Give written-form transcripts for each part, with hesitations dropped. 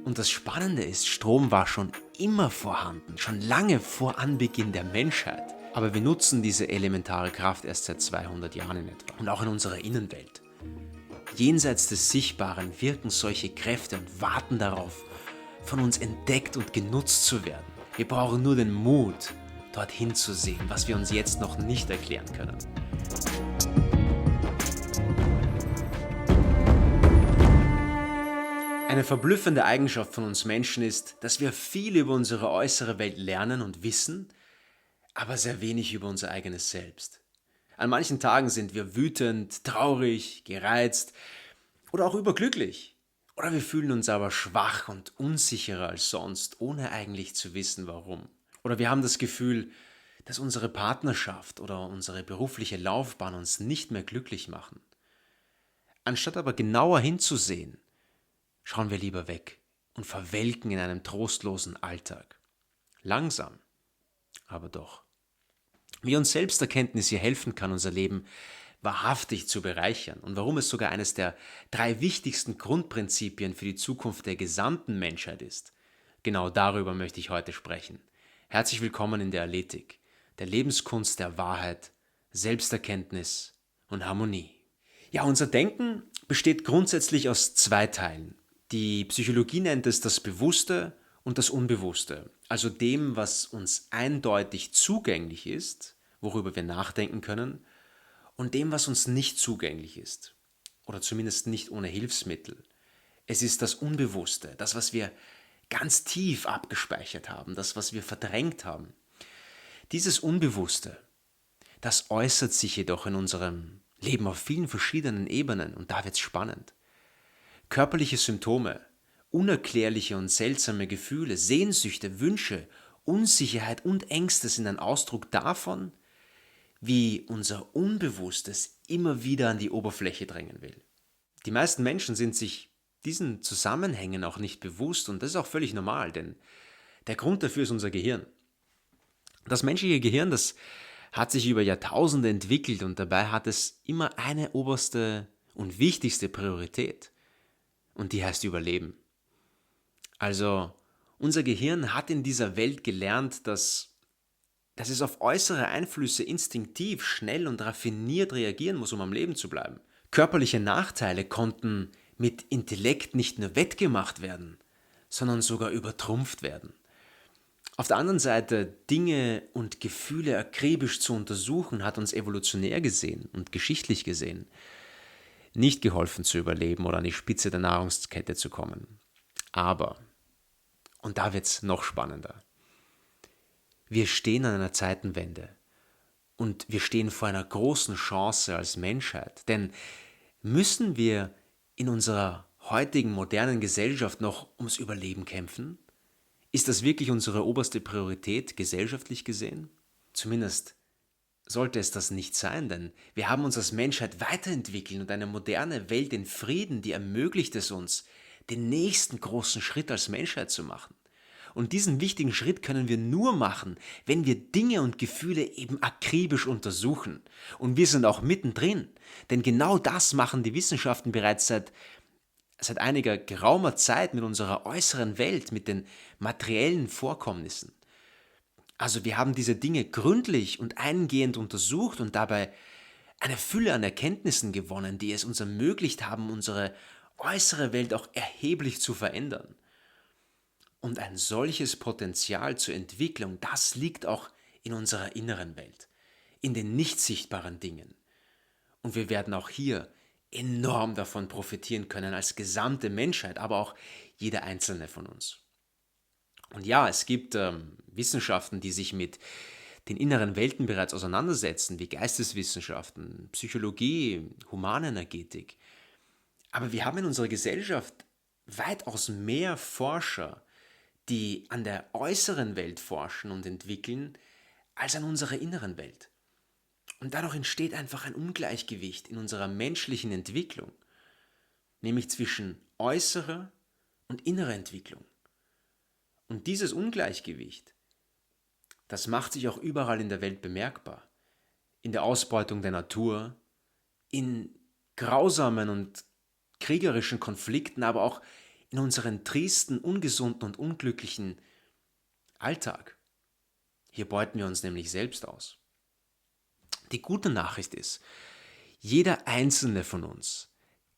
Und das Spannende ist, Strom war schon immer vorhanden, schon lange vor Anbeginn der Menschheit. Aber wir nutzen diese elementare Kraft erst seit 200 Jahren in etwa. Und auch in unserer Innenwelt. Jenseits des Sichtbaren wirken solche Kräfte und warten darauf, von uns entdeckt und genutzt zu werden. Wir brauchen nur den Mut, dorthin zu sehen, was wir uns jetzt noch nicht erklären können. Eine verblüffende Eigenschaft von uns Menschen ist, dass wir viel über unsere äußere Welt lernen und wissen, aber sehr wenig über unser eigenes Selbst. An manchen Tagen sind wir wütend, traurig, gereizt oder auch überglücklich. Oder wir fühlen uns aber schwach und unsicherer als sonst, ohne eigentlich zu wissen, warum. Oder wir haben das Gefühl, dass unsere Partnerschaft oder unsere berufliche Laufbahn uns nicht mehr glücklich machen. Anstatt aber genauer hinzusehen, schauen wir lieber weg und verwelken in einem trostlosen Alltag. Langsam, aber doch. Wie uns Selbsterkenntnis hier helfen kann, unser Leben wahrhaftig zu bereichern und warum es sogar eines der 3 wichtigsten Grundprinzipien für die Zukunft der gesamten Menschheit ist. Genau darüber möchte ich heute sprechen. Herzlich willkommen in der Alethic, der Lebenskunst der Wahrheit, Selbsterkenntnis und Harmonie. Ja, unser Denken besteht grundsätzlich aus 2 Teilen. Die Psychologie nennt es das Bewusste und das Unbewusste, also dem, was uns eindeutig zugänglich ist, worüber wir nachdenken können, und dem, was uns nicht zugänglich ist, oder zumindest nicht ohne Hilfsmittel. Es ist das Unbewusste, das, was wir ganz tief abgespeichert haben, das, was wir verdrängt haben. Dieses Unbewusste, das äußert sich jedoch in unserem Leben auf vielen verschiedenen Ebenen, und da wird's spannend. Körperliche Symptome, unerklärliche und seltsame Gefühle, Sehnsüchte, Wünsche, Unsicherheit und Ängste sind ein Ausdruck davon, wie unser Unbewusstes immer wieder an die Oberfläche drängen will. Die meisten Menschen sind sich diesen Zusammenhängen auch nicht bewusst, und das ist auch völlig normal, denn der Grund dafür ist unser Gehirn. Das menschliche Gehirn, das hat sich über Jahrtausende entwickelt, und dabei hat es immer eine oberste und wichtigste Priorität. Und die heißt Überleben. Also, unser Gehirn hat in dieser Welt gelernt, dass es auf äußere Einflüsse instinktiv, schnell und raffiniert reagieren muss, um am Leben zu bleiben. Körperliche Nachteile konnten mit Intellekt nicht nur wettgemacht werden, sondern sogar übertrumpft werden. Auf der anderen Seite, Dinge und Gefühle akribisch zu untersuchen, hat uns evolutionär gesehen und geschichtlich gesehen nicht geholfen zu überleben oder an die Spitze der Nahrungskette zu kommen. Aber, und da wird's noch spannender, wir stehen an einer Zeitenwende und wir stehen vor einer großen Chance als Menschheit. Denn müssen wir in unserer heutigen modernen Gesellschaft noch ums Überleben kämpfen? Ist das wirklich unsere oberste Priorität gesellschaftlich gesehen? Zumindest sollte es das nicht sein, denn wir haben uns als Menschheit weiterentwickelt und eine moderne Welt in Frieden, die ermöglicht es uns, den nächsten großen Schritt als Menschheit zu machen. Und diesen wichtigen Schritt können wir nur machen, wenn wir Dinge und Gefühle eben akribisch untersuchen. Und wir sind auch mittendrin, denn genau das machen die Wissenschaften bereits seit einiger geraumer Zeit mit unserer äußeren Welt, mit den materiellen Vorkommnissen. Also wir haben diese Dinge gründlich und eingehend untersucht und dabei eine Fülle an Erkenntnissen gewonnen, die es uns ermöglicht haben, unsere äußere Welt auch erheblich zu verändern. Und ein solches Potenzial zur Entwicklung, das liegt auch in unserer inneren Welt, in den nicht sichtbaren Dingen. Und wir werden auch hier enorm davon profitieren können als gesamte Menschheit, aber auch jeder einzelne von uns. Und ja, es gibt Wissenschaften, die sich mit den inneren Welten bereits auseinandersetzen, wie Geisteswissenschaften, Psychologie, Humanenergetik. Aber wir haben in unserer Gesellschaft weitaus mehr Forscher, die an der äußeren Welt forschen und entwickeln, als an unserer inneren Welt. Und dadurch entsteht einfach ein Ungleichgewicht in unserer menschlichen Entwicklung, nämlich zwischen äußerer und innerer Entwicklung. Und dieses Ungleichgewicht, das macht sich auch überall in der Welt bemerkbar. In der Ausbeutung der Natur, in grausamen und kriegerischen Konflikten, aber auch in unseren tristen, ungesunden und unglücklichen Alltag. Hier beuten wir uns nämlich selbst aus. Die gute Nachricht ist, jeder einzelne von uns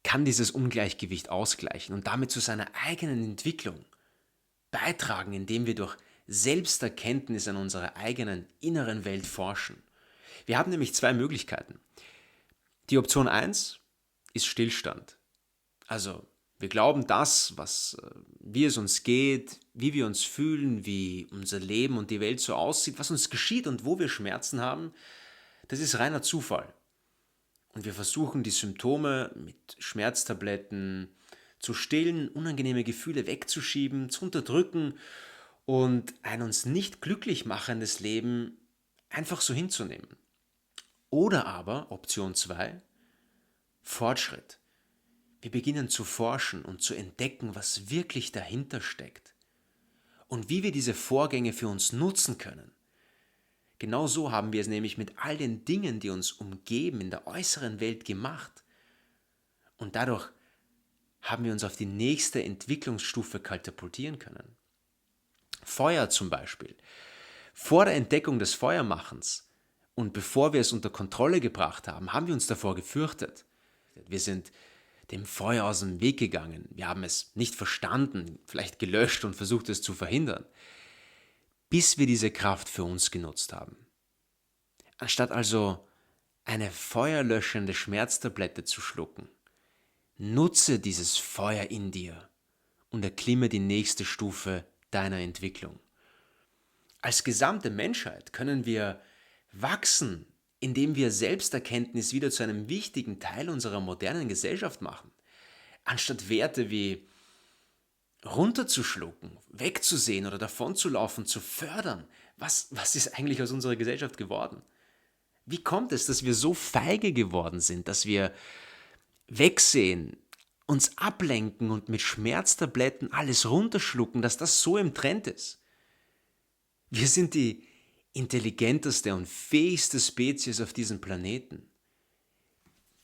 kann dieses Ungleichgewicht ausgleichen und damit zu seiner eigenen Entwicklung beitragen, indem wir durch Selbsterkenntnis an unserer eigenen inneren Welt forschen. Wir haben nämlich zwei Möglichkeiten. Die Option eins ist Stillstand. Also wir glauben wie es uns geht, wie wir uns fühlen, wie unser Leben und die Welt so aussieht, was uns geschieht und wo wir Schmerzen haben, das ist reiner Zufall. Und wir versuchen die Symptome mit Schmerztabletten zu stillen, unangenehme Gefühle wegzuschieben, zu unterdrücken und ein uns nicht glücklich machendes Leben einfach so hinzunehmen. Oder aber Option 2, Fortschritt. Wir beginnen zu forschen und zu entdecken, was wirklich dahinter steckt und wie wir diese Vorgänge für uns nutzen können. Genau so haben wir es nämlich mit all den Dingen, die uns umgeben, in der äußeren Welt gemacht. Und dadurch haben wir uns auf die nächste Entwicklungsstufe katapultieren können. Feuer zum Beispiel. Vor der Entdeckung des Feuermachens und bevor wir es unter Kontrolle gebracht haben, haben wir uns davor gefürchtet. Wir sind dem Feuer aus dem Weg gegangen. Wir haben es nicht verstanden, vielleicht gelöscht und versucht es zu verhindern, bis wir diese Kraft für uns genutzt haben. Anstatt also eine feuerlöschende Schmerztablette zu schlucken, nutze dieses Feuer in dir und erklimme die nächste Stufe deiner Entwicklung. Als gesamte Menschheit können wir wachsen, indem wir Selbsterkenntnis wieder zu einem wichtigen Teil unserer modernen Gesellschaft machen. Anstatt Werte wie runterzuschlucken, wegzusehen oder davonzulaufen, zu fördern. Was ist eigentlich aus unserer Gesellschaft geworden? Wie kommt es, dass wir so feige geworden sind, dass wir wegsehen, uns ablenken und mit Schmerztabletten alles runterschlucken, dass das so im Trend ist? Wir sind die intelligenteste und fähigste Spezies auf diesem Planeten.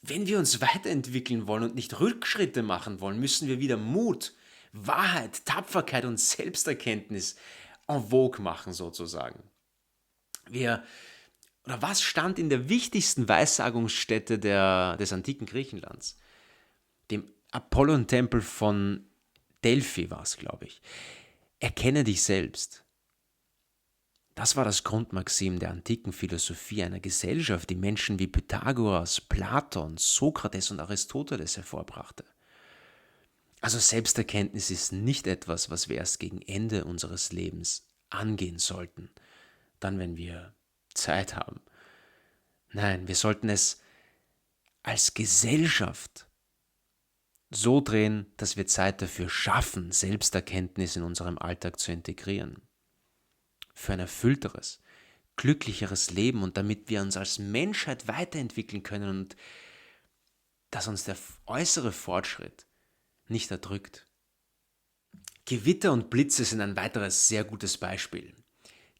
Wenn wir uns weiterentwickeln wollen und nicht Rückschritte machen wollen, müssen wir wieder Mut, Wahrheit, Tapferkeit und Selbsterkenntnis en vogue machen sozusagen. Was stand in der wichtigsten Weissagungsstätte des antiken Griechenlands? Dem Apollon-Tempel von Delphi war es, glaube ich. Erkenne dich selbst. Das war das Grundmaxim der antiken Philosophie einer Gesellschaft, die Menschen wie Pythagoras, Platon, Sokrates und Aristoteles hervorbrachte. Also Selbsterkenntnis ist nicht etwas, was wir erst gegen Ende unseres Lebens angehen sollten, dann wenn wir Zeit haben. Nein, wir sollten es als Gesellschaft so drehen, dass wir Zeit dafür schaffen, Selbsterkenntnis in unserem Alltag zu integrieren. Für ein erfüllteres, glücklicheres Leben und damit wir uns als Menschheit weiterentwickeln können und dass uns der äußere Fortschritt nicht erdrückt. Gewitter und Blitze sind ein weiteres sehr gutes Beispiel.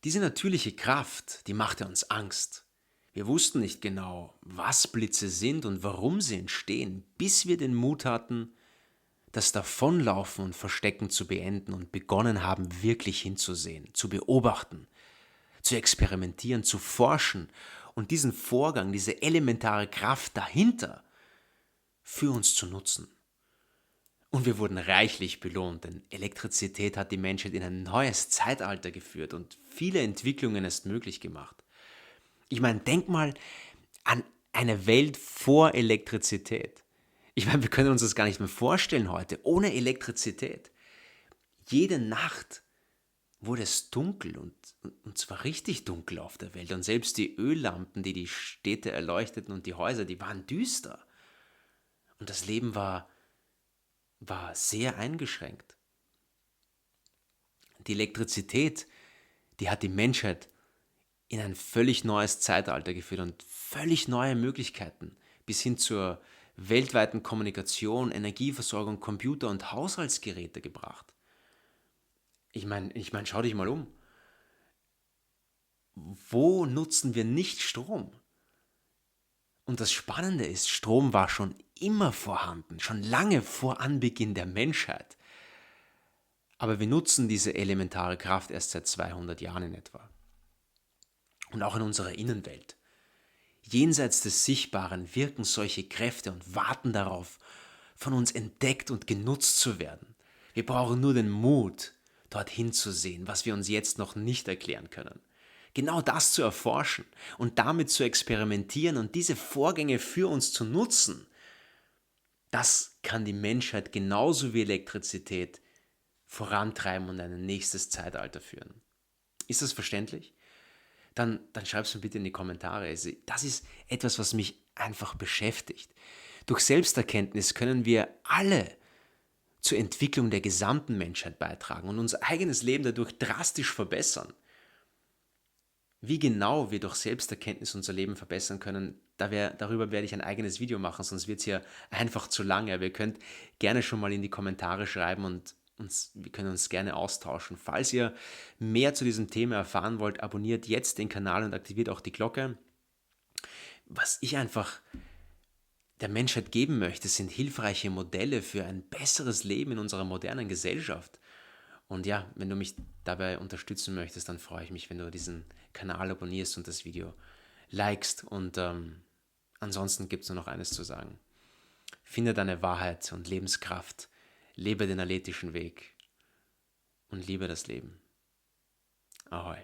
Diese natürliche Kraft, die machte uns Angst. Wir wussten nicht genau, was Blitze sind und warum sie entstehen, bis wir den Mut hatten, das Davonlaufen und Verstecken zu beenden und begonnen haben, wirklich hinzusehen, zu beobachten, zu experimentieren, zu forschen und diesen Vorgang, diese elementare Kraft dahinter für uns zu nutzen. Und wir wurden reichlich belohnt, denn Elektrizität hat die Menschheit in ein neues Zeitalter geführt und viele Entwicklungen erst möglich gemacht. Ich meine, denk mal an eine Welt vor Elektrizität. Ich meine, wir können uns das gar nicht mehr vorstellen heute, ohne Elektrizität. Jede Nacht wurde es dunkel und zwar richtig dunkel auf der Welt. Und selbst die Öllampen, die die Städte erleuchteten und die Häuser, die waren düster. Und das Leben war sehr eingeschränkt. Die Elektrizität, die hat die Menschheit in ein völlig neues Zeitalter geführt und völlig neue Möglichkeiten bis hin zur weltweiten Kommunikation, Energieversorgung, Computer und Haushaltsgeräte gebracht. Ich meine, schau dich mal um. Wo nutzen wir nicht Strom? Und das Spannende ist, Strom war schon immer vorhanden, schon lange vor Anbeginn der Menschheit. Aber wir nutzen diese elementare Kraft erst seit 200 Jahren in etwa. Und auch in unserer Innenwelt. Jenseits des Sichtbaren wirken solche Kräfte und warten darauf, von uns entdeckt und genutzt zu werden. Wir brauchen nur den Mut, dorthin zu sehen, was wir uns jetzt noch nicht erklären können. Genau das zu erforschen und damit zu experimentieren und diese Vorgänge für uns zu nutzen, das kann die Menschheit genauso wie Elektrizität vorantreiben und ein nächstes Zeitalter führen. Ist das verständlich? Dann schreib es mir bitte in die Kommentare. Das ist etwas, was mich einfach beschäftigt. Durch Selbsterkenntnis können wir alle zur Entwicklung der gesamten Menschheit beitragen und unser eigenes Leben dadurch drastisch verbessern. Wie genau wir durch Selbsterkenntnis unser Leben verbessern können, darüber werde ich ein eigenes Video machen, sonst wird es hier einfach zu lange. Aber ihr könnt gerne schon mal in die Kommentare schreiben und wir können uns gerne austauschen. Falls ihr mehr zu diesem Thema erfahren wollt, abonniert jetzt den Kanal und aktiviert auch die Glocke. Was ich einfach der Menschheit geben möchte, sind hilfreiche Modelle für ein besseres Leben in unserer modernen Gesellschaft. Und ja, wenn du mich dabei unterstützen möchtest, dann freue ich mich, wenn du diesen Kanal abonnierst und das Video likest. Und ansonsten gibt es nur noch eines zu sagen. Finde deine Wahrheit und Lebenskraft, lebe den aletischen Weg und liebe das Leben. Ahoi.